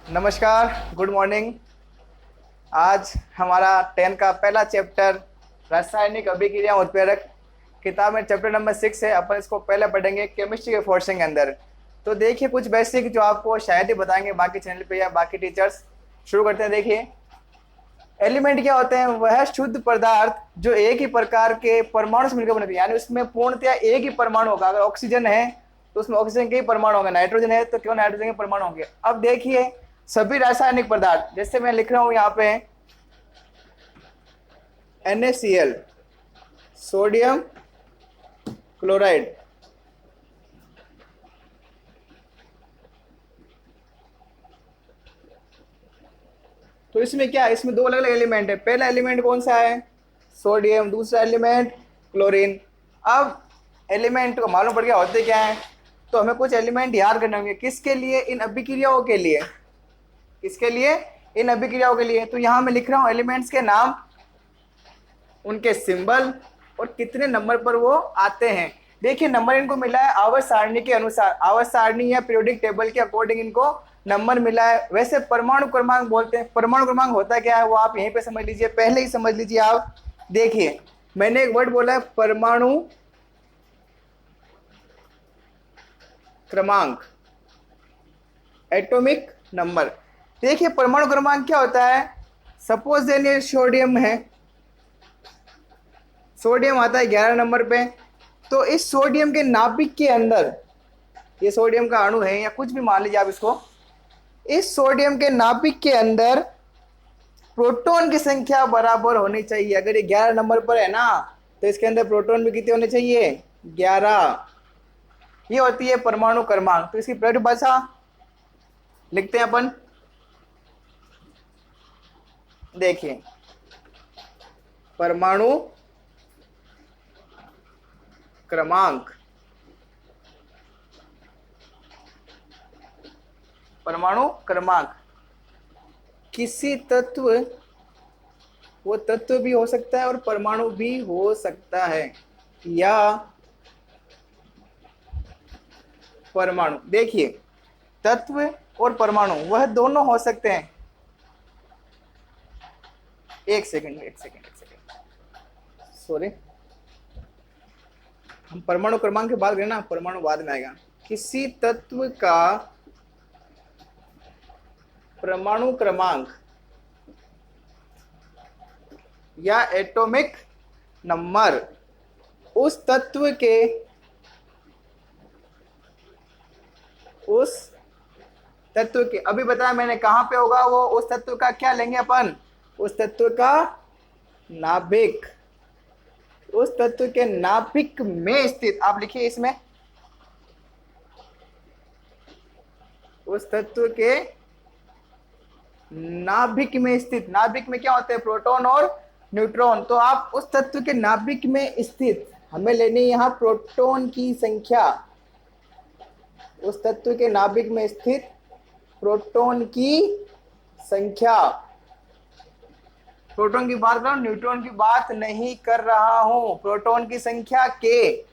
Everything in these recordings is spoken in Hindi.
नमस्कार, गुड मॉर्निंग। आज हमारा 10 का पहला चैप्टर रासायनिक अभिक्रिया उत्प्रेरक किताब में चैप्टर नंबर 6 है। अपन इसको पहले पढ़ेंगे केमिस्ट्री के पोर्शन के अंदर। तो देखिए कुछ बेसिक जो आपको शायद ही बताएंगे बाकी चैनल पे या बाकी टीचर्स। शुरू करते हैं। देखिए एलिमेंट क्या होते हैं? वह शुद्ध पदार्थ जो एक ही प्रकार के परमाणु से मिलकर बनते हैं, यानी उसमें पूर्णतया एक ही परमाणु होगा। अगर ऑक्सीजन है तो उसमें ऑक्सीजन के ही परमाणु होंगे, नाइट्रोजन है तो केवल नाइट्रोजन के परमाणु होंगे। अब देखिए सभी रासायनिक पदार्थ, जैसे मैं लिख रहा हूं यहाँ पे NaCl, सोडियम क्लोराइड, तो इसमें क्या है? इसमें दो अलग अलग एलिमेंट है। पहला एलिमेंट कौन सा है? सोडियम। दूसरा एलिमेंट क्लोरीन। अब एलिमेंट को मालूम पड़ गया होते क्या है, तो हमें कुछ एलिमेंट याद करने होंगे। किसके लिए? इन अभिक्रियाओं के लिए। किसके लिए? इन अभिक्रियाओं के लिए। तो यहां मैं लिख रहा हूं एलिमेंट्स के नाम, उनके सिंबल और कितने नंबर पर वो आते हैं। देखिए नंबर इनको मिला है आवर्त सारणी के अनुसार, आवर्त सारणी या पीरियोडिक टेबल के अकॉर्डिंग इनको नंबर मिला है। वैसे परमाणु क्रमांक बोलते हैं। परमाणु क्रमांक होता क्या है वो आप यहीं पे समझ लीजिए, पहले ही समझ लीजिए आप। देखिए मैंने एक वर्ड बोला है परमाणु क्रमांक, एटॉमिक नंबर। देखिए परमाणु क्रमांक क्या होता है? सपोज देन ये सोडियम है, सोडियम आता है 11 नंबर पे। तो इस सोडियम के नाभिक के अंदर, ये सोडियम का अणु है या कुछ भी मान लीजिए आप इसको, इस सोडियम के नाभिक के अंदर प्रोटॉन की संख्या बराबर होनी चाहिए। अगर ये 11 नंबर पर है ना, तो इसके अंदर प्रोटॉन भी कितने होने चाहिए? 11। ये होती है परमाणु क्रमांक। तो इसकी परिभाषा लिखते हैं अपन। देखिए परमाणु क्रमांक, परमाणु क्रमांक किसी तत्व, वो तत्व भी हो सकता है और परमाणु भी हो सकता है, या परमाणु। देखिए तत्व और परमाणु वह दोनों हो सकते हैं। एक सेकंड, सॉरी, हम परमाणु क्रमांक की बात करें ना, परमाणु बाद में आएगा। किसी तत्व का परमाणु क्रमांक या एटॉमिक नंबर उस तत्व के, उस तत्व के, अभी बताया मैंने कहां पे होगा वो, उस तत्व का क्या लेंगे अपन? उस तत्व का नाभिक। उस तत्व के नाभिक में स्थित, आप लिखिए इसमें, उस तत्व के नाभिक में स्थित। नाभिक में क्या होते हैं? प्रोटॉन और न्यूट्रॉन। तो आप उस तत्व के नाभिक में स्थित, हमें लेनी है यहाँ प्रोटॉन की संख्या। उस तत्व के नाभिक में स्थित प्रोटॉन की संख्या। प्रोटॉन की बात कर रहा हूं, न्यूट्रॉन की बात नहीं कर रहा हूं। प्रोटॉन की संख्या के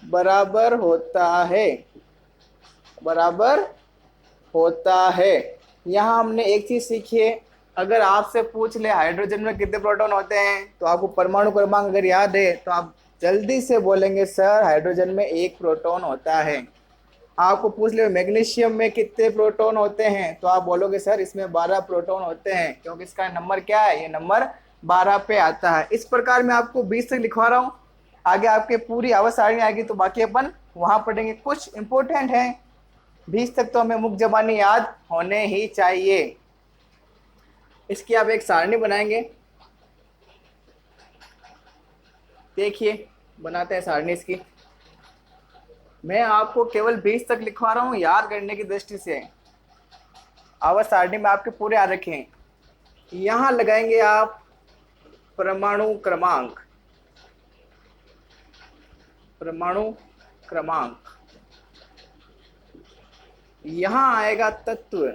बराबर होता है, बराबर होता है। यहां हमने एक चीज सीखी है, अगर आपसे पूछ ले हाइड्रोजन में कितने प्रोटॉन होते हैं, तो आपको परमाणु क्रमांक अगर याद है तो आप जल्दी से बोलेंगे सर हाइड्रोजन में 1 प्रोटॉन होता है। आपको पूछ ले मैग्नीशियम में कितने प्रोटॉन होते हैं, तो आप बोलोगे सर इसमें 12 प्रोटॉन होते हैं, क्योंकि इसका नंबर क्या है? ये नंबर 12 पे आता है। इस प्रकार मैं आपको 20 तक लिखवा रहा हूँ। आगे आपके पूरी आवर्त सारणी आएगी तो बाकी अपन वहां पढ़ेंगे। कुछ इंपॉर्टेंट है, 20 तक तो हमें मुख्य जबानी याद होने ही चाहिए। इसकी आप एक सारणी बनाएंगे। देखिए बनाते हैं सारणी इसकी। मैं आपको केवल 20 तक लिखवा रहा हूं याद करने की दृष्टि से। आवर्त सारणी में आपके पूरे याद रखें। यहां लगाएंगे आप परमाणु क्रमांक, परमाणु क्रमांक। यहां आएगा तत्व,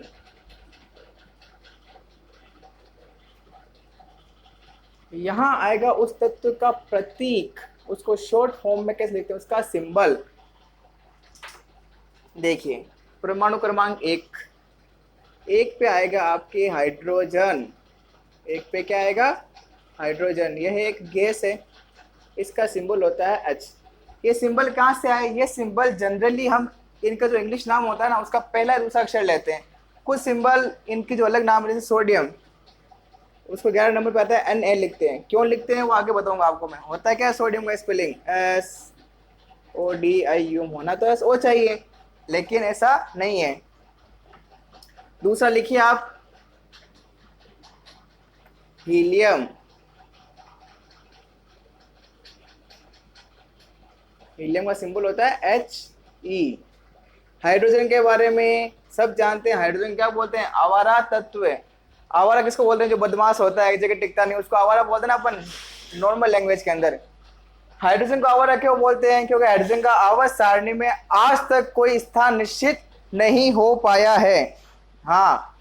यहां आएगा उस तत्व का प्रतीक, उसको शॉर्ट फॉर्म में कैसे लिखते हैं, उसका सिंबल। देखिए परमाणु क्रमांक 1 पे आएगा आपके हाइड्रोजन। 1 पे क्या आएगा? हाइड्रोजन। यह एक गैस है, इसका सिंबल होता है H। ये सिंबल कहाँ से आए? ये सिंबल जनरली हम इनका जो इंग्लिश नाम होता है ना, उसका पहला दूसरा अक्षर लेते हैं। कुछ सिंबल इनकी जो अलग नाम, जैसे सोडियम, उसको 11 नंबर पे आता है Na लिखते हैं। क्यों लिखते हैं वो आगे बताऊंगा आपको मैं। होता है क्या सोडियम का स्पेलिंग? SODIUM। होना तो SO चाहिए, लेकिन ऐसा नहीं है। दूसरा लिखिए आप, हीलियम। हीलियम का सिंबल होता है He। हाइड्रोजन के बारे में सब जानते हैं। हाइड्रोजन क्या बोलते हैं? आवारा तत्व है। आवारा किसको बोलते हैं? जो बदमाश होता है, एक जगह टिकता नहीं, उसको आवारा बोलते हैं ना अपन नॉर्मल लैंग्वेज के अंदर। हाइड्रोजन को आवारा क्यों बोलते हैं? क्योंकि हाइड्रोजन का आवर्त सारणी में आज तक कोई स्थान निश्चित नहीं हो पाया है। हाँ,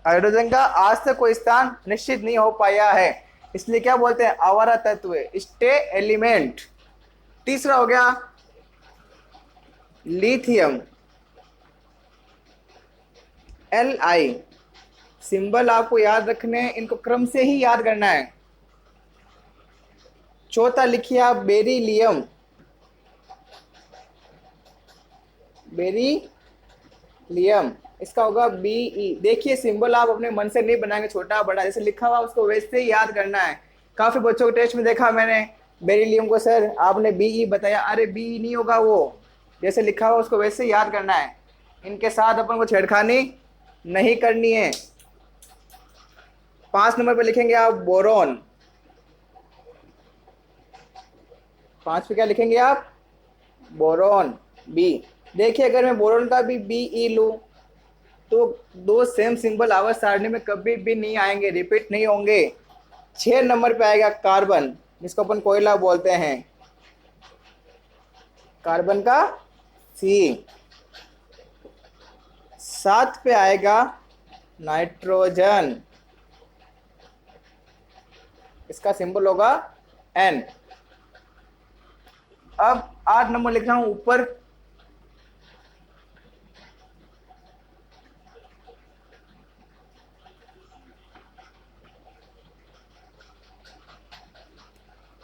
हाइड्रोजन का आज तक कोई स्थान निश्चित नहीं हो पाया है, इसलिए क्या बोलते हैं? आवारा तत्व, स्टे एलिमेंट। तीसरा हो गया लिथियम, Li। सिंबल आपको याद रखने हैं, इनको क्रम से ही याद करना है। चौथा लिखिए आप, बेरिलियम। बेरिलियम, इसका होगा Be। देखिए सिंबल आप अपने मन से नहीं बनाएंगे, छोटा बड़ा जैसे लिखा हुआ उसको वैसे ही याद करना है। काफी बच्चों के टेस्ट में देखा मैंने बेरिलियम को, सर आपने Be बताया, अरे Be नहीं होगा, वो जैसे लिखा हुआ उसको वैसे ही याद करना है। इनके साथ अपन को छेड़खानी नहीं करनी है। 5 नंबर पे लिखेंगे आप बोरॉन। 5 पे क्या लिखेंगे आप? Boron, B। देखिए अगर मैं बोरॉन का भी Be लूं तो दो सेम सिंबल आवर्त सारणी में कभी भी नहीं आएंगे, रिपीट नहीं होंगे। 6 नंबर पे आएगा कार्बन, जिसको अपन कोयला बोलते हैं। कार्बन का C। 7 पे आएगा नाइट्रोजन, इसका सिंबल होगा N। अब 8 नंबर लिख रहा हूं ऊपर,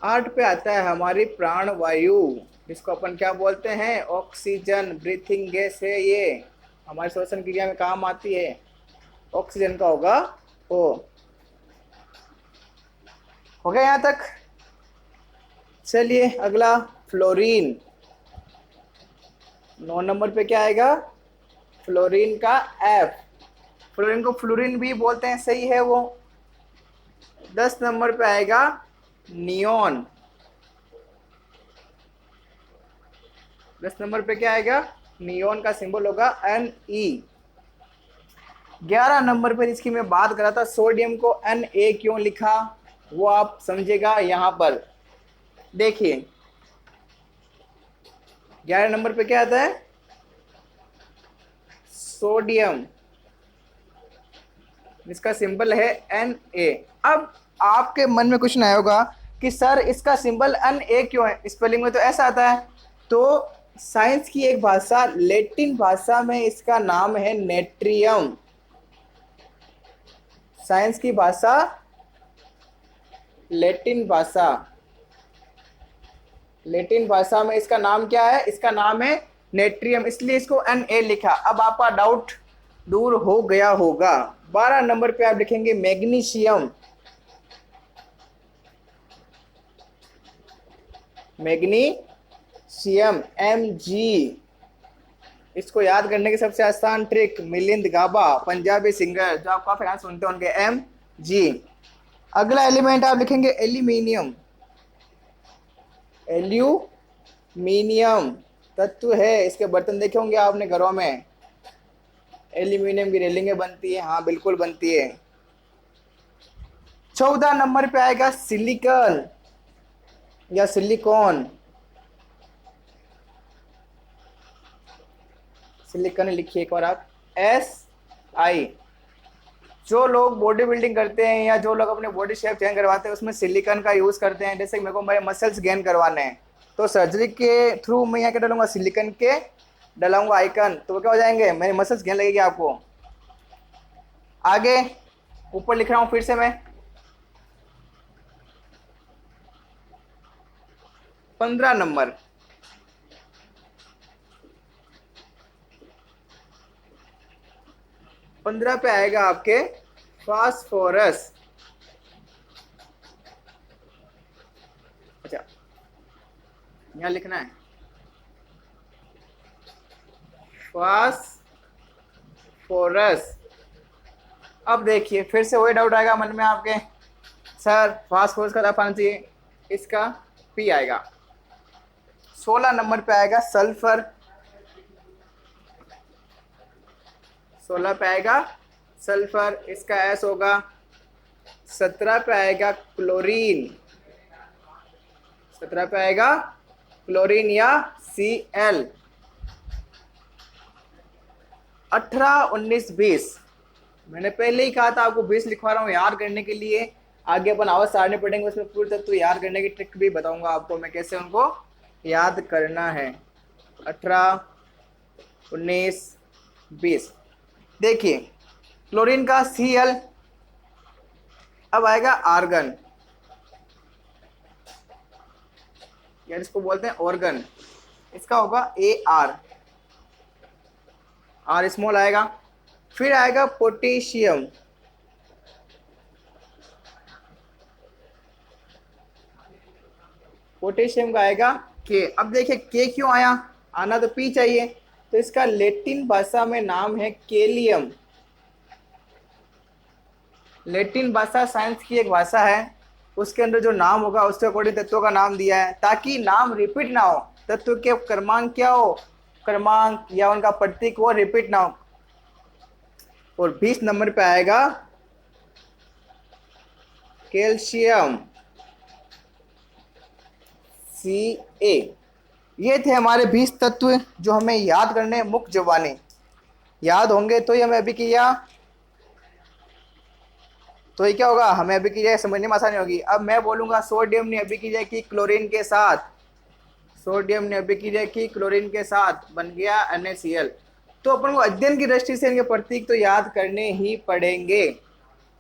आठ पे आता है हमारी प्राण वायु, जिसको अपन क्या बोलते हैं? ऑक्सीजन। ब्रीथिंग गैस है ये, हमारे श्वसन क्रिया में काम आती है। ऑक्सीजन का होगा O। हो गया यहाँ तक? चलिए अगला फ्लोरीन। 9 नंबर पे क्या आएगा? फ्लोरीन का F। फ्लोरीन को फ्लोरीन भी बोलते हैं, सही है वो। 10 नंबर पे आएगा नियोन। 10 नंबर पे क्या आएगा? नियोन का सिंबल होगा Ne। 11 नंबर पर इसकी मैं बात कर रहा था, सोडियम को Na क्यों लिखा वो आप समझेगा यहाँ पर। देखिए 11 नंबर पे क्या आता है? सोडियम, जिसका सिंबल है Na। अब आपके मन में क्वेश्चन आया होगा कि सर इसका सिंबल Na क्यों है? स्पेलिंग में तो ऐसा आता है। तो साइंस की एक भाषा, लैटिन भाषा में इसका नाम है नेट्रियम। साइंस की भाषा, लैटिन भाषा, लैटिन भाषा में इसका नाम क्या है? इसका नाम है नेट्रियम, इसलिए इसको Na लिखा। अब आपका डाउट दूर हो गया होगा। 12 नंबर पे आप लिखेंगे मैग्नीशियम। Magnesium Mg। इसको याद करने की सबसे आसान ट्रिक, मिलिंद गाबा पंजाबी सिंगर जो आप काफी गाना सुनते हैं उनके, Mg। अगला एलिमेंट आप लिखेंगे एल्यूमिनियम। एल्यूमिनियम तत्व है, इसके बर्तन देखे होंगे आपने घरों में, एल्यूमिनियम की रेलिंगें बनती है। हाँ बिल्कुल बनती है। 14 नंबर पे आएगा सिलिकॉन या सिलिकॉन। सिलिकॉन लिखिए एक बार आप, Si। जो लोग बॉडी बिल्डिंग करते हैं या जो लोग अपने बॉडी शेप चेंज करवाते हैं उसमें सिलिकॉन का यूज करते हैं। जैसे कि मेरे को मेरे मसल्स गेन करवाने हैं तो सर्जरी के थ्रू मैं यहाँ क्या डालूंगा? सिलिकॉन के डलाऊंगा आइकन तो वो क्या हो जाएंगे, मेरी मसल्स गिरने लगेगी आपको। आगे ऊपर लिख रहा हूं फिर से मैं, 15 नंबर, पंद्रह पे आएगा आपके फास्फोरस। अच्छा यहाँ लिखना है फास्फोरस। अब देखिए फिर से वही डाउट आएगा मन में आपके, सर फास्फोरस का आना चाहिए, इसका पी आएगा। 16 नंबर पे आएगा सल्फर, 16 पे आएगा सल्फर, इसका एस होगा। 17 पे आएगा क्लोरीन, 17 पे आएगा क्लोरीन या Cl। 18, 19, 20, मैंने पहले ही कहा था आपको 20 लिखवा रहा हूँ याद करने के लिए। आगे अपन आवाज सारने पड़ेंगे, उसमें पूरे तत्व याद करने की ट्रिक भी बताऊंगा आपको मैं, कैसे उनको याद करना है। 18, 19, 20, देखिए क्लोरीन का Cl, अब आएगा आर्गन, यार इसको बोलते हैं ऑर्गन, इसका होगा Ar, आर स्मॉल आएगा। फिर आएगा पोटेशियम, पोटेशियम का आएगा के। अब देखिए के क्यों आया, आना तो पी चाहिए, तो इसका लैटिन भाषा में नाम है केलियम। लैटिन भाषा साइंस की एक भाषा है, उसके अंदर जो नाम होगा उसके अकॉर्डिंग तत्वों का नाम दिया है, ताकि नाम रिपीट ना हो, तत्व के क्रमांक क्या हो, क्रमांक या उनका प्रतीक वो रिपीट ना हो। और 20 नंबर पे आएगा कैल्शियम, Ca। ये थे हमारे 20 तत्व जो हमें याद करने हैं, मुख्य जबानी याद होंगे तो ही हमें अभिक्रिया, तो ये क्या होगा, हमें अभिक्रिया समझने में आसानी होगी। अब मैं बोलूंगा सोडियम ने अभिक्रिया की क्लोरीन के साथ, सोडियम ने अभिक्रिया की क्लोरीन के साथ, बन गया NaCl। तो अपन को अध्ययन की दृष्टि से इनके प्रतीक तो याद करने ही पड़ेंगे।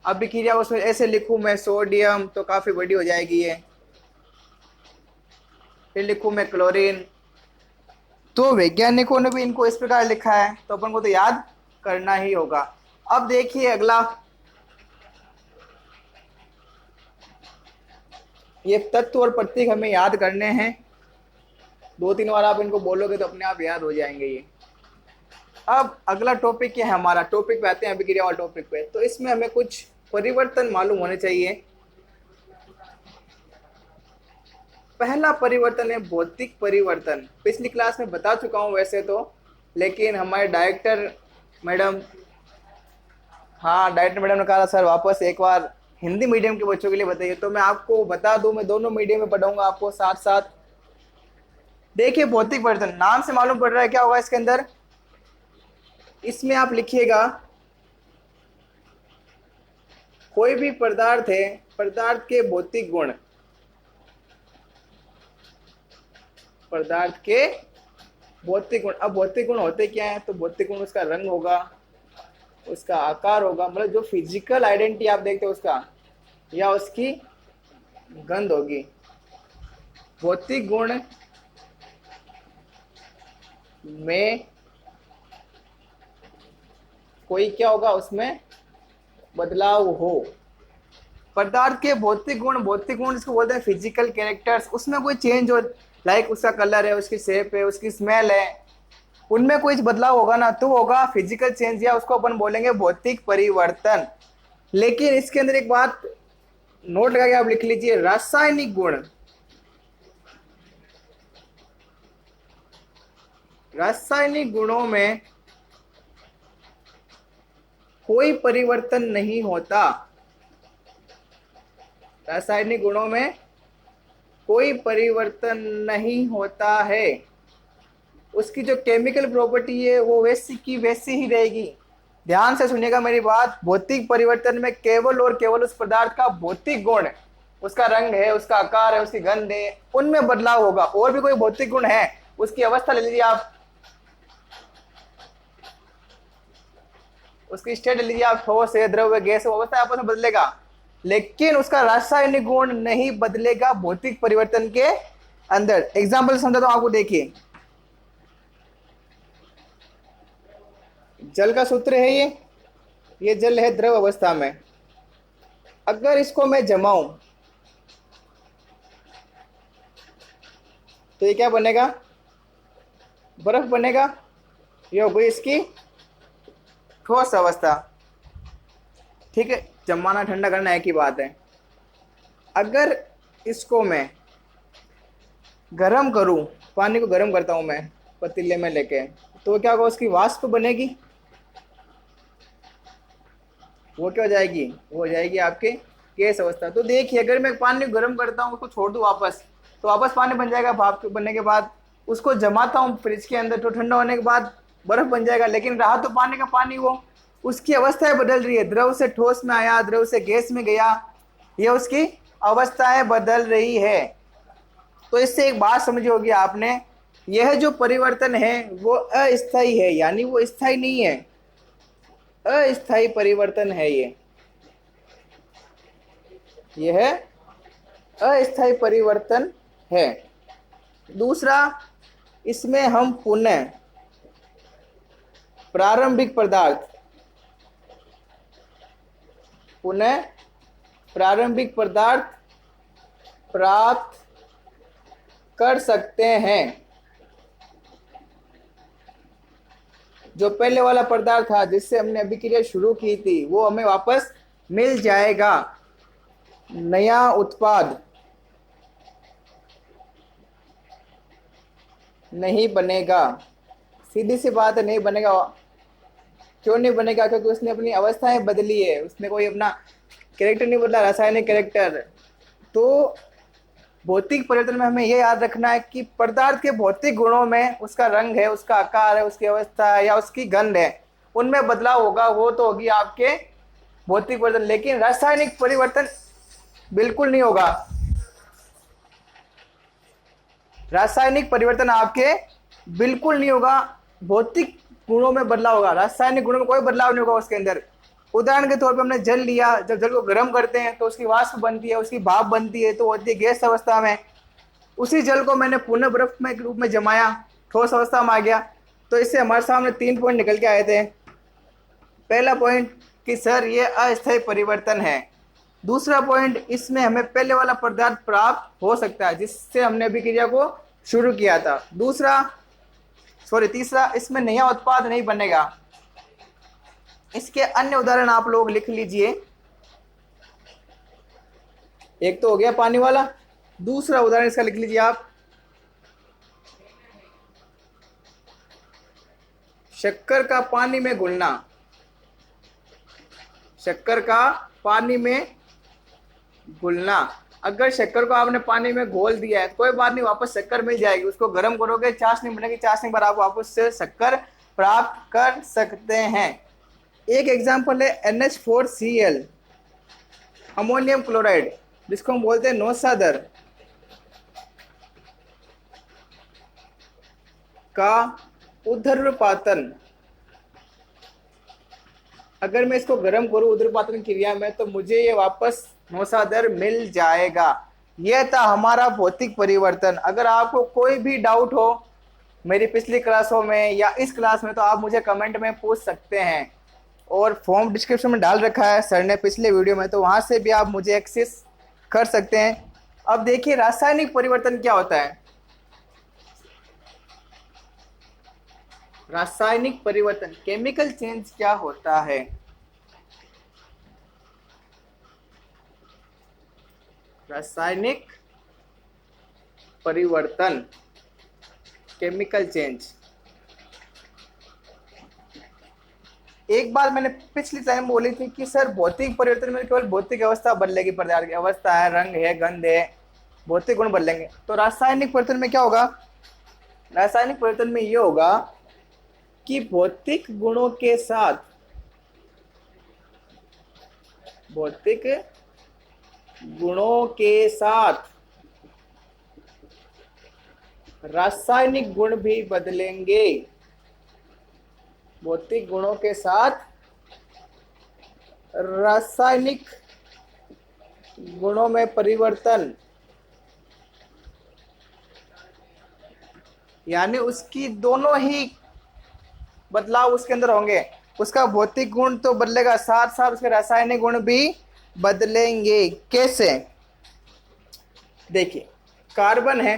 अभिक्रिया उसमें ऐसे लिखूं मैं सोडियम तो काफी बड़ी हो जाएगी ये, फिर लिखूं मैं क्लोरीन, तो वैज्ञानिकों ने भी इनको इस प्रकार लिखा है, तो अपन को तो याद करना ही होगा। अब देखिए अगला, ये तत्व और प्रतीक हमें याद करने हैं, 2-3 बार आप इनको बोलोगे तो अपने आप याद हो जाएंगे ये। अब अगला टॉपिक क्या है हमारा, टॉपिक पे आते हैं अभिक्रिया वाले टॉपिक पे। तो इसमें हमें कुछ परिवर्तन मालूम होने चाहिए। पहला परिवर्तन है भौतिक परिवर्तन, पिछली क्लास में बता चुका हूं वैसे तो, लेकिन हमारे डायरेक्टर मैडम, हाँ डायरेक्टर मैडम ने कहा सर वापस एक बार हिंदी मीडियम के बच्चों के लिए बताइए, तो मैं आपको बता दूं, मैं दोनों मीडियम में पढ़ाऊंगा आपको साथ साथ। देखिए भौतिक परिवर्तन नाम से मालूम पड़ रहा है क्या होगा इसके अंदर, इसमें आप लिखिएगा कोई भी पदार्थ है, पदार्थ के भौतिक गुण, पदार्थ के भौतिक गुण। अब भौतिक गुण होते क्या है, तो भौतिक गुण उसका रंग होगा, उसका आकार होगा, मतलब जो फिजिकल आइडेंटिटी आप देखते हो उसका, या उसकी गंध होगी। भौतिक गुण में कोई क्या होगा, उसमें बदलाव हो। पदार्थ के भौतिक गुण, भौतिक गुण इसको बोलते हैं फिजिकल कैरेक्टर्स, उसमें कोई चेंज हो, लाइक उसका कलर है, उसकी शेप है, उसकी स्मेल है, उनमें कोई बदलाव होगा ना, तो होगा फिजिकल चेंज, या उसको अपन बोलेंगे भौतिक परिवर्तन। लेकिन इसके अंदर एक बात नोट लगा के आप लिख लीजिए, रासायनिक गुण, रासायनिक गुणों में कोई परिवर्तन नहीं होता, रासायनिक गुणों में कोई परिवर्तन नहीं होता है, उसकी जो केमिकल प्रॉपर्टी है वो वैसी की वैसी ही रहेगी। ध्यान से सुनिएगा मेरी बात, भौतिक परिवर्तन में केवल और केवल उस पदार्थ का भौतिक गुण, उसका रंग है, उसका आकार है, उसकी गंध है, उनमें बदलाव होगा। और भी कोई भौतिक गुण है, उसकी अवस्था ले लीजिए आप, उसकी स्टेट ले लीजिए आप, ठोस है, द्रव है, गैस है, अवस्था आपस में बदलेगा, लेकिन उसका रासायनिक गुण नहीं बदलेगा भौतिक परिवर्तन के अंदर। एग्जाम्पल समझाता हूं आपको, देखिए जल का सूत्र है ये जल है द्रव अवस्था में। अगर इसको मैं जमाऊं तो ये क्या बनेगा, बर्फ बनेगा। ये हो गई इसकी ठोस अवस्था, ठीक है। जमाना ठंडा करना एक ही बात है। अगर इसको मैं गरम करूं, पानी को गरम करता हूं मैं पतीले में लेके, तो क्या होगा, उसकी वाष्प बनेगी, वो क्या हो जाएगी, वो हो जाएगी आपके गैस अवस्था। तो देखिए अगर मैं पानी को गर्म करता हूँ, उसको छोड़ दूँ वापस, तो वापस पानी बन जाएगा। भाप बनने के बाद उसको जमाता हूँ फ्रिज के अंदर, तो ठंडा होने के बाद बर्फ बन जाएगा, लेकिन रहा तो पानी का पानी, वो उसकी अवस्थाएं बदल रही है, द्रव से ठोस में आया, द्रव से गैस में गया, ये उसकी अवस्थाएं बदल रही है। तो इससे एक बात समझी होगी आपने, यह जो परिवर्तन है वो अस्थायी है, यानी वो स्थायी नहीं है, अस्थायी परिवर्तन है यह अस्थायी परिवर्तन है। दूसरा, इसमें हम पुनः प्रारंभिक पदार्थ प्राप्त कर सकते हैं। जो पहले वाला पदार्थ था जिससे हमने अभिक्रिया शुरू की थी, वो हमें वापस मिल जाएगा, नया उत्पाद नहीं बनेगा। सीधी सी बात है, नहीं बनेगा। क्यों नहीं बनेगा, क्योंकि उसने अपनी अवस्थाएं बदली है, उसने कोई अपना कैरेक्टर नहीं बदला, रासायनिक कैरेक्टर। तो भौतिक परिवर्तन में हमें यह याद रखना है कि पदार्थ के भौतिक गुणों में, उसका रंग है, उसका आकार है, उसकी अवस्था है या उसकी गंध है, उनमें बदलाव होगा, वो तो होगी आपके भौतिक परिवर्तन, लेकिन रासायनिक परिवर्तन बिल्कुल नहीं होगा। रासायनिक परिवर्तन आपके बिल्कुल नहीं होगा, भौतिक गुणों में बदलाव होगा, रासायनिक गुणों में कोई बदलाव नहीं होगा उसके अंदर। उदाहरण के तौर पे हमने जल लिया, जब जल को गर्म करते हैं तो उसकी वाष्प बनती है, उसकी भाप बनती है, तो होती है गैस अवस्था में। उसी जल को मैंने पुनः बर्फ में रूप में जमाया, ठोस अवस्था में आ गया। तो इससे हमारे सामने 3 पॉइंट निकल के आए थे। पहला पॉइंट कि सर ये अस्थायी परिवर्तन है। दूसरा पॉइंट, इसमें हमें पहले वाला पदार्थ प्राप्त हो सकता है जिससे हमने अभिक्रिया को शुरू किया था। तीसरा, इसमें नया उत्पाद नहीं बनेगा। इसके अन्य उदाहरण आप लोग लिख लीजिए। एक तो हो गया पानी वाला, दूसरा उदाहरण इसका लिख लीजिए आप, शक्कर का पानी में घुलना। शक्कर का पानी में घुलना, अगर शक्कर को आपने पानी में घोल दिया है तो कोई बात नहीं, वापस शक्कर मिल जाएगी। उसको गर्म करोगे, चाशनी बनेगी, चाशनी पर आप वापस से शक्कर प्राप्त कर सकते हैं। एक एग्जांपल है NH4Cl, अमोनियम क्लोराइड, जिसको हम बोलते हैं नौसादर का ऊर्ध्वपातन। अगर मैं इसको गर्म करूं ऊर्ध्वपातन क्रिया में, तो मुझे ये वापस नौसादर मिल जाएगा। यह था हमारा भौतिक परिवर्तन। अगर आपको कोई भी डाउट हो मेरी पिछली क्लासों में या इस क्लास में, तो आप मुझे कमेंट में पूछ सकते हैं, और फॉर्म डिस्क्रिप्शन में डाल रखा है सर ने पिछले वीडियो में, तो वहां से भी आप मुझे एक्सेस कर सकते हैं। अब देखिए रासायनिक परिवर्तन क्या होता है। रासायनिक परिवर्तन, केमिकल चेंज क्या होता है। रासायनिक परिवर्तन, केमिकल चेंज। एक बार मैंने पिछली टाइम बोली थी कि सर भौतिक परिवर्तन में केवल भौतिक अवस्था बदलेगी, पदार्थ की अवस्था है, रंग है, गंध है, भौतिक गुण बदलेंगे। तो रासायनिक परिवर्तन में क्या होगा, रासायनिक परिवर्तन में ये होगा कि भौतिक गुणों के साथ रासायनिक गुण भी बदलेंगे। भौतिक गुणों के साथ रासायनिक गुणों में परिवर्तन, यानी उसकी दोनों ही बदलाव उसके अंदर होंगे। उसका भौतिक गुण तो बदलेगा, साथ साथ उसके रासायनिक गुण भी बदलेंगे। कैसे? देखिए, कार्बन है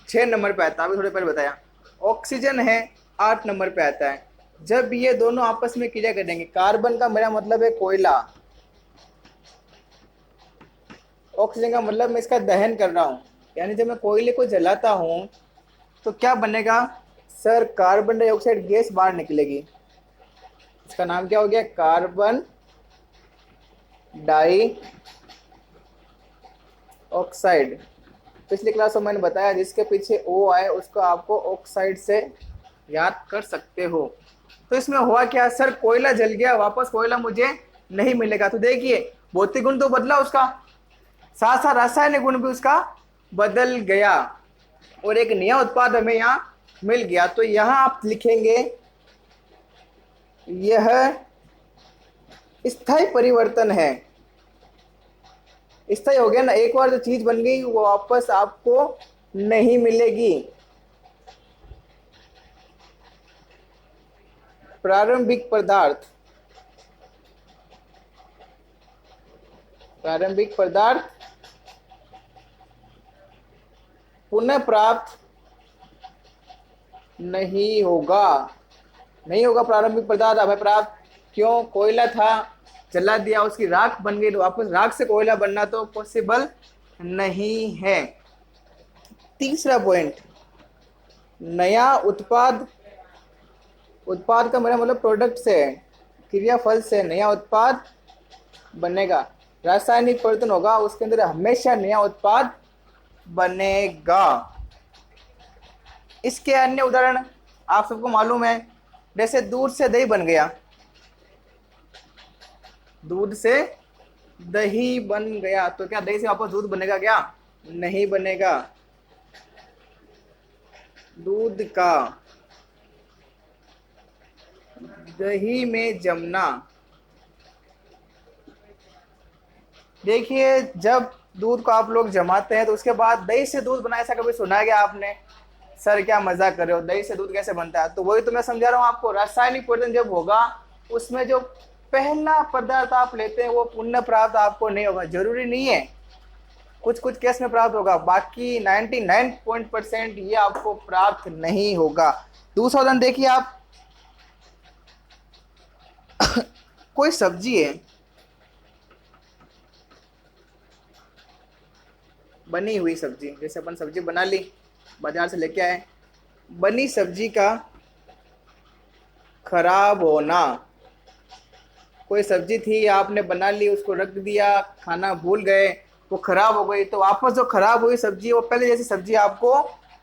6 नंबर पे आता है, अभी थोड़े पहले बताया। ऑक्सीजन है 8 नंबर पे आता है। जब ये दोनों आपस में क्रिया करेंगे, कार्बन का मेरा मतलब है कोयला, ऑक्सीजन का मतलब मैं इसका दहन कर रहा हूँ, यानी जब मैं कोयले को जलाता हूँ तो क्या बनेगा सर? कार्बन डाइऑक्साइड गैस बाहर निकलेगी। इसका नाम क्या हो गया? Carbon dioxide. पिछली क्लास में मैंने बताया जिसके पीछे ओ आए उसको आपको ऑक्साइड से याद कर सकते हो। तो इसमें हुआ क्या सर? कोयला जल गया, वापस कोयला मुझे नहीं मिलेगा। तो देखिए, भौतिक गुण तो बदला उसका, साथ साथ रासायनिक गुण भी उसका बदल गया और एक नया उत्पाद हमें यहाँ मिल गया। तो यहाँ आप लिखेंगे यह स्थायी परिवर्तन है। स्थायी हो गया ना, एक बार जो चीज बन गई वो वापस आपको नहीं मिलेगी। प्रारंभिक पदार्थ, प्रारंभिक पदार्थ पुनः प्राप्त नहीं होगा, नहीं होगा प्रारंभिक पदार्थ हमें प्राप्त। क्यों? कोयला था, जला दिया, उसकी राख बन गई, तो वापस राख से कोयला बनना तो पॉसिबल नहीं है। तीसरा पॉइंट, नया उत्पाद, उत्पाद का मेरा मतलब प्रोडक्ट से, क्रियाफल से नया उत्पाद बनेगा। रासायनिक परिवर्तन होगा, उसके अंदर हमेशा नया उत्पाद बनेगा। इसके अन्य उदाहरण आप सबको मालूम है, जैसे दूध से दही बन गया, दूध से दही बन गया, तो क्या दही से वापस दूध बनेगा? क्या नहीं बनेगा। दूध का दही में जमना, देखिए जब दूध को आप लोग जमाते हैं तो उसके बाद दही से दूध बना, ऐसा कभी सुना है क्या आपने? सर क्या मजाक कर रहे हो, दही से दूध कैसे बनता है? तो वही तो मैं समझा रहा हूँ आपको, रासायनिक परिवर्तन जब होगा उसमें जो पहला पदार्थ आप लेते हैं वो पुनः प्राप्त आपको नहीं होगा। जरूरी नहीं है, कुछ कुछ केस में प्राप्त होगा, बाकी 99% ये आपको प्राप्त नहीं होगा। दूसरा उदाहरण देखिए आप, कोई सब्जी है, बनी हुई सब्जी, जैसे अपन सब्जी बना ली, बाजार से लेके आए, बनी सब्जी का खराब होना। कोई सब्जी थी आपने बना ली, उसको रख दिया, खाना भूल गए, वो खराब हो गई, तो वापस जो खराब हुई सब्जी वो पहले जैसी सब्जी आपको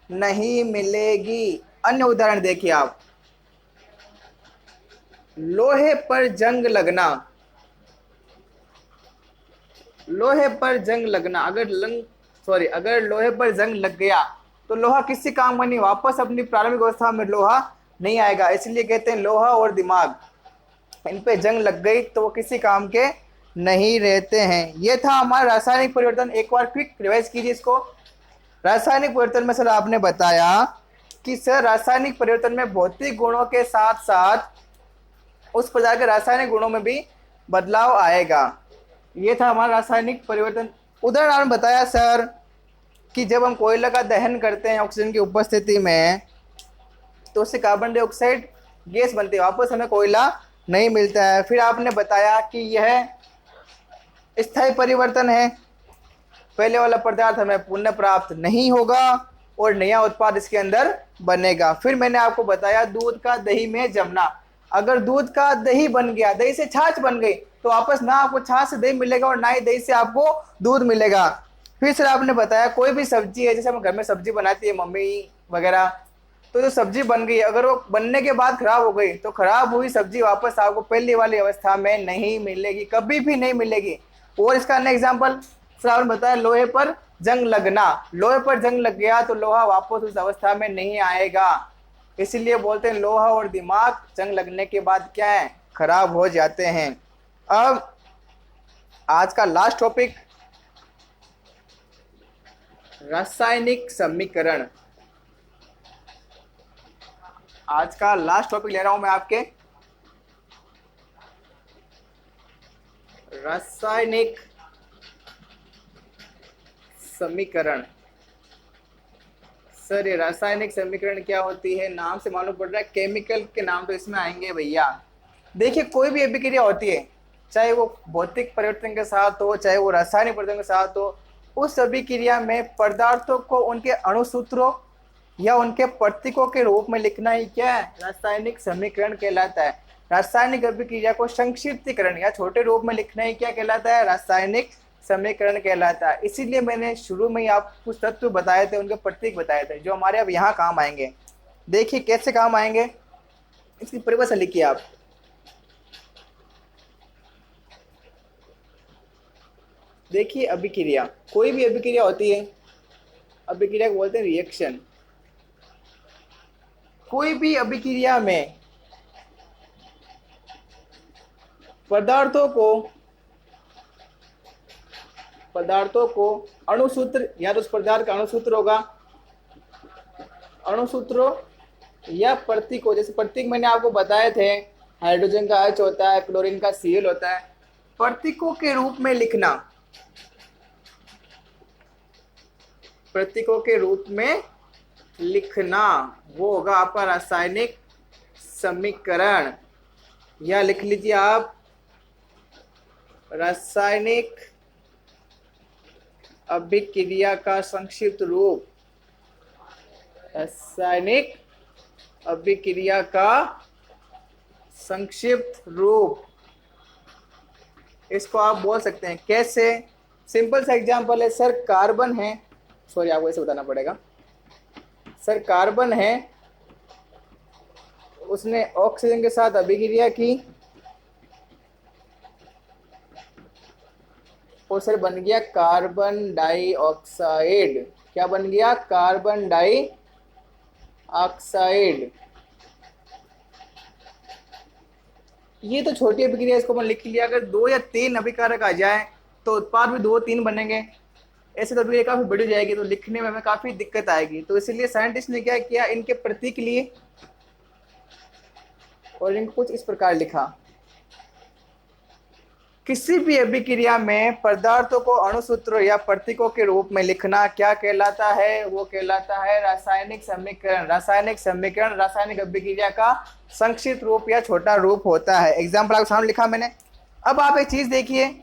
नहीं मिलेगी। अन्य उदाहरण देखिए आप, लोहे पर जंग लगना, लोहे पर जंग लगना, अगर लोहे पर जंग लग गया तो लोहा किसी काम का नहीं, वापस अपनी प्रारंभिक अवस्था में लोहा नहीं आएगा। इसलिए कहते हैं लोहा और दिमाग, इन पे जंग लग गई तो वो किसी काम के नहीं रहते हैं। ये था हमारा रासायनिक परिवर्तन। एक बार क्विक रिवाइज कीजिए इसको। रासायनिक परिवर्तन में सर आपने बताया कि सर रासायनिक परिवर्तन में भौतिक गुणों के साथ साथ उस प्रकार के रासायनिक गुणों में भी बदलाव आएगा। ये था हमारा रासायनिक परिवर्तन। उदाहरण आपने बताया सर कि जब हम कोयला का दहन करते हैं ऑक्सीजन की उपस्थिति में तो उससे कार्बन डाइऑक्साइड गैस बनती है, वापस हमें कोयला नहीं मिलता है। फिर आपने बताया कि यह स्थायी परिवर्तन है, पहले वाला पदार्थ हमें पुनः प्राप्त नहीं होगा और नया उत्पाद इसके अंदर बनेगा। फिर मैंने आपको बताया दूध का दही में जमना, अगर दूध का दही बन गया, दही से छाछ बन गई, तो वापस ना आपको छाछ से दही मिलेगा और ना ही दही से आपको दूध मिलेगा। फिर सर आपने बताया कोई भी सब्जी है, जैसे हम घर में सब्जी बनाती है मम्मी वगैरह, तो जो सब्जी बन गई अगर वो बनने के बाद खराब हो गई तो खराब हुई सब्जी वापस आपको पहली वाली अवस्था में नहीं मिलेगी, कभी भी नहीं मिलेगी। और इसका अन्य एग्जाम्पल सर आपने बताया लोहे पर जंग लगना, लोहे पर जंग लग गया तो लोहा वापस उस अवस्था में नहीं आएगा। इसीलिए बोलते हैं लोहा और दिमाग जंग लगने के बाद क्या है, खराब हो जाते हैं। अब आज का लास्ट टॉपिक, रासायनिक समीकरण। आज का लास्ट टॉपिक ले रहा हूं मैं आपके, रासायनिक समीकरण। सर ये रासायनिक समीकरण क्या होती है? नाम से मालूम पड़ रहा है केमिकल के नाम तो इसमें आएंगे भैया। देखिए कोई भी अभिक्रिया होती है, चाहे वो भौतिक परिवर्तन के साथ हो, चाहे वो रासायनिक परिवर्तन के साथ हो, उस अभिक्रिया में पदार्थों को उनके अणुसूत्रों या उनके प्रतीकों के रूप में लिखना ही क्या है? रासायनिक समीकरण कहलाता है। रासायनिक अभिक्रिया को संक्षिप्तीकरण या छोटे रूप में लिखना ही क्या कहलाता है? रासायनिक समीकरण कहलाता है। इसीलिए मैंने शुरू में ही आप कुछ तत्व बताए थे, उनके प्रतीक बताए थे, जो हमारे अब यहाँ काम आएंगे। देखिए कैसे काम आएंगे, इसकी परिभाषा लिखिए आप। देखिए अभिक्रिया, कोई भी अभिक्रिया होती है, अभिक्रिया को बोलते हैं रिएक्शन। कोई भी अभिक्रिया में पदार्थों को अणुसूत्र या तो उस पदार्थ का अणुसूत्र होगा, अणुसूत्रों या प्रतीकों, जैसे प्रतीक मैंने आपको बताए थे, हाइड्रोजन का H होता है, क्लोरीन का Cl होता है। प्रतीकों के रूप में लिखना, प्रतीकों के रूप में लिखना, वो होगा आपका रासायनिक समीकरण। या लिख लीजिए आप, रासायनिक अभिक्रिया का संक्षिप्त रूप, रासायनिक अभिक्रिया का संक्षिप्त रूप, इसको आप बोल सकते हैं। कैसे? सिंपल सा एग्जांपल है सर, कार्बन है, सॉरी आपको ऐसे बताना पड़ेगा। सर कार्बन है, उसने ऑक्सीजन के साथ अभिक्रिया की और सर बन गया कार्बन डाइऑक्साइड। क्या बन गया? Carbon dioxide. ये तो छोटी अभिक्रिया, इसको अपन लिख लिया। अगर 2 या 3 अभिकारक आ जाए तो उत्पाद भी 2-3 बनेंगे। ऐसे तो अभिक्रिया काफी बड़ी जाएगी, तो लिखने में हमें काफी दिक्कत आएगी। तो इसलिए साइंटिस्ट ने क्या किया, इनके प्रतीक लिए और इनको कुछ इस प्रकार लिखा। किसी भी अभिक्रिया में पदार्थों को अणुसूत्रों या प्रतीकों के रूप में लिखना क्या कहलाता है? वो कहलाता है रासायनिक समीकरण। रासायनिक समीकरण रासायनिक अभिक्रिया का संक्षिप्त रूप या छोटा रूप होता है। एग्जाम्पल आपके सामने लिखा मैंने। अब आप एक चीज देखिए,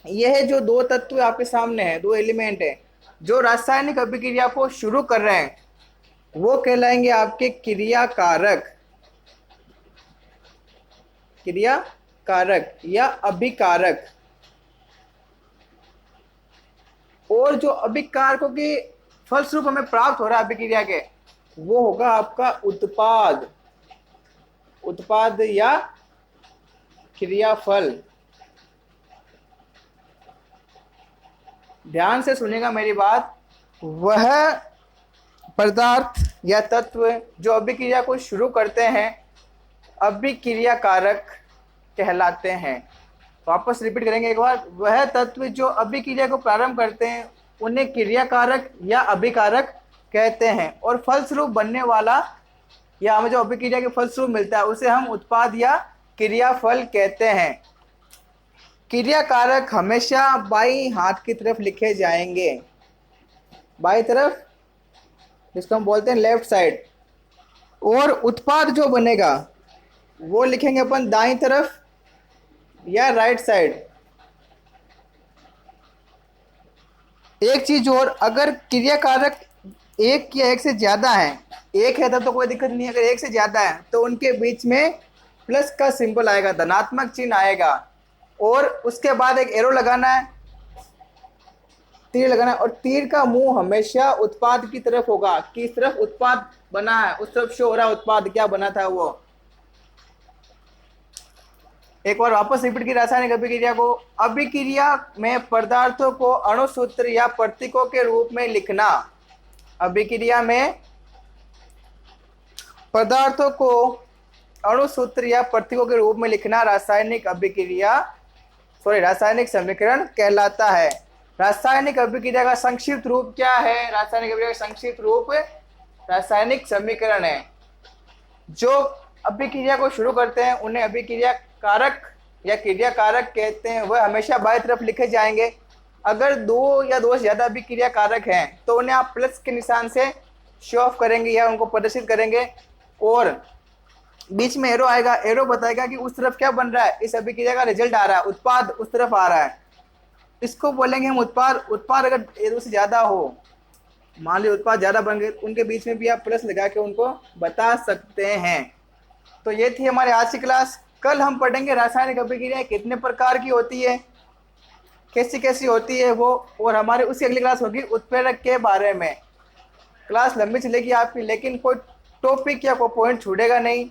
यह जो 2 तत्व आपके सामने है, 2 एलिमेंट है, जो रासायनिक अभिक्रिया को शुरू कर रहे हैं, वो कहलाएंगे आपके क्रियाकारक, क्रियाकारक या अभिकारक। और जो अभिकारकों के फलस्वरूप हमें प्राप्त हो रहा है अभिक्रिया के, वो होगा आपका उत्पाद, उत्पाद या क्रियाफल। ध्यान से सुनिएगा मेरी बात। वह पदार्थ या तत्व जो अभिक्रिया को शुरू करते हैं, अभिक्रियाकारक कहलाते हैं। वापस रिपीट करेंगे एक बार। वह तत्व जो अभिक्रिया को प्रारंभ करते हैं, उन्हें क्रियाकारक या अभिकारक कहते हैं। और फलस्वरूप बनने वाला या हमें जो अभिक्रिया के फलस्वरूप मिलता है, उसे हम उत्पाद या क्रियाफल कहते हैं। क्रियाकारक हमेशा बाईं हाथ की तरफ लिखे जाएंगे, बाईं तरफ, जिसको हम बोलते हैं लेफ्ट साइड। और उत्पाद जो बनेगा वो लिखेंगे अपन दाईं तरफ या राइट साइड। एक चीज और, अगर क्रियाकारक एक या एक से ज्यादा है, एक है तब तो कोई दिक्कत नहीं है, अगर एक से ज्यादा है तो उनके बीच में प्लस का सिंबल आएगा, धनात्मक चिन्ह आएगा, और उसके बाद एक एरो लगाना है, तीर लगाना है, और तीर का मुंह हमेशा उत्पाद की तरफ होगा। किस तरफ उत्पाद बना है उस तरफ शो हो रहा है उत्पाद क्या बना था वो। एक बार वापस रिपीट की रासायनिक अभिक्रिया को। अभिक्रिया में पदार्थों को अणुसूत्र या प्रतीकों के रूप में लिखना। अभिक्रिया में पदार्थों को अणुसूत्र या प्रतीकों के रूप में लिखना रासायनिक समीकरण कहलाता है। रासायनिक अभिक्रिया का संक्षिप्त रूप क्या है? रासायनिक अभिक्रिया का संक्षिप्त रूप रासायनिक समीकरण है। जो अभिक्रिया को शुरू करते हैं उन्हें अभिक्रिया कारक या क्रिया कारक कहते हैं। वह हमेशा बाईं तरफ लिखे जाएंगे। अगर दो या दो से ज्यादा अभिक्रिया कारक हैं तो उन्हें आप प्लस के निशान से शो ऑफ करेंगे या उनको प्रदर्शित करेंगे, और बीच में एरो आएगा। एरो बताएगा कि उस तरफ क्या बन रहा है, इस अभिक्रिया का रिजल्ट आ रहा है, उत्पाद उस तरफ आ रहा है। इसको बोलेंगे हम उत्पाद। उत्पाद अगर एरो से ज्यादा हो, मान लीजिए उत्पाद ज्यादा बन गए, उनके बीच में भी आप प्लस लगा के उनको बता सकते हैं। तो ये थी हमारी आज की क्लास। कल हम पढ़ेंगे रासायनिक अभिक्रिया कितने प्रकार की होती है, कैसी कैसी होती है वो, और हमारी उसकी अगली क्लास होगी उत्प्रेरक के बारे में। क्लास लंबी चलेगी आपकी, लेकिन कोई टॉपिक या कोई पॉइंट छूटेगा नहीं,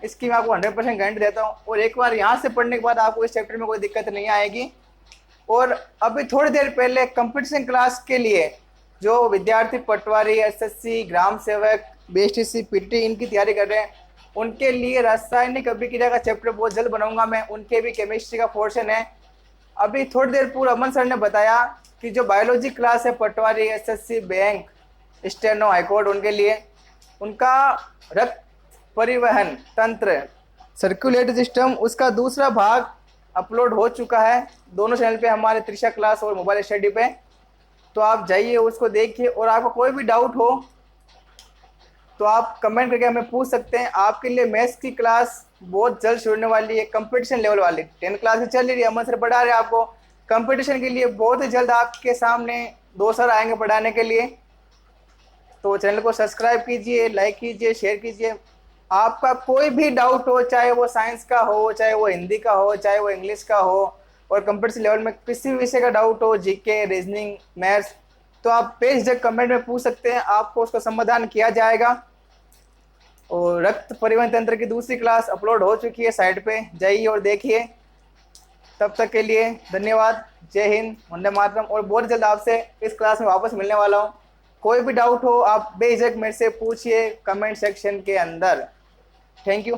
इसकी मैं आपको 100% गारंटी देता हूँ। और एक बार यहाँ से पढ़ने के बाद आपको इस चैप्टर में कोई दिक्कत नहीं आएगी। और अभी थोड़ी देर पहले कंपटीशन क्लास के लिए जो विद्यार्थी पटवारी, एसएससी, ग्राम सेवक, बीएसटीसी, पीटी इनकी तैयारी कर रहे हैं, उनके लिए रासायनिक अभिक्रिया का चैप्टर बहुत जल्द बनाऊंगा मैं। उनके भी केमिस्ट्री का पोर्शन है। अभी थोड़ी देर पूर्व अमन सर ने बताया कि जो बायोलॉजी क्लास है पटवारी, एसएससी, बैंक, स्टेनो, हाईकोर्ट, उनके लिए उनका रक्त परिवहन तंत्र, सर्कुलेटरी सिस्टम, उसका दूसरा भाग अपलोड हो चुका है दोनों चैनल पे, हमारे त्रिशा क्लास और मोबाइल स्टडी पे। तो आप जाइए उसको देखिए, और आपको कोई भी डाउट हो तो आप कमेंट करके हमें पूछ सकते हैं। आपके लिए मैथ्स की क्लास बहुत जल्द शुरू होने वाली है, कंपटीशन लेवल वाली। 10 क्लास चल रही है, अमन सर पढ़ा रहे हैं आपको। कंपटीशन के लिए बहुत ही जल्द आपके सामने 2 सर आएंगे पढ़ाने के लिए। तो चैनल को सब्सक्राइब कीजिए, लाइक कीजिए, शेयर कीजिए। आपका कोई भी डाउट हो, चाहे वो साइंस का हो, चाहे वो हिंदी का हो, चाहे वो इंग्लिश का हो, और कंपटीशन लेवल में किसी भी विषय का डाउट हो, जीके, रीजनिंग, मैथ्स, तो आप बेझिझक कमेंट में पूछ सकते हैं, आपको उसका समाधान किया जाएगा। और रक्त परिवहन तंत्र की दूसरी क्लास अपलोड हो चुकी है, साइट पे जाइए और देखिए। तब तक के लिए धन्यवाद। जय हिंद, वंदे मातरम। और बहुत जल्द आपसे इस क्लास में वापस मिलने वाला हूँ। कोई भी डाउट हो आप बेझिझक मेरे से पूछिए कमेंट सेक्शन के अंदर। Thank you.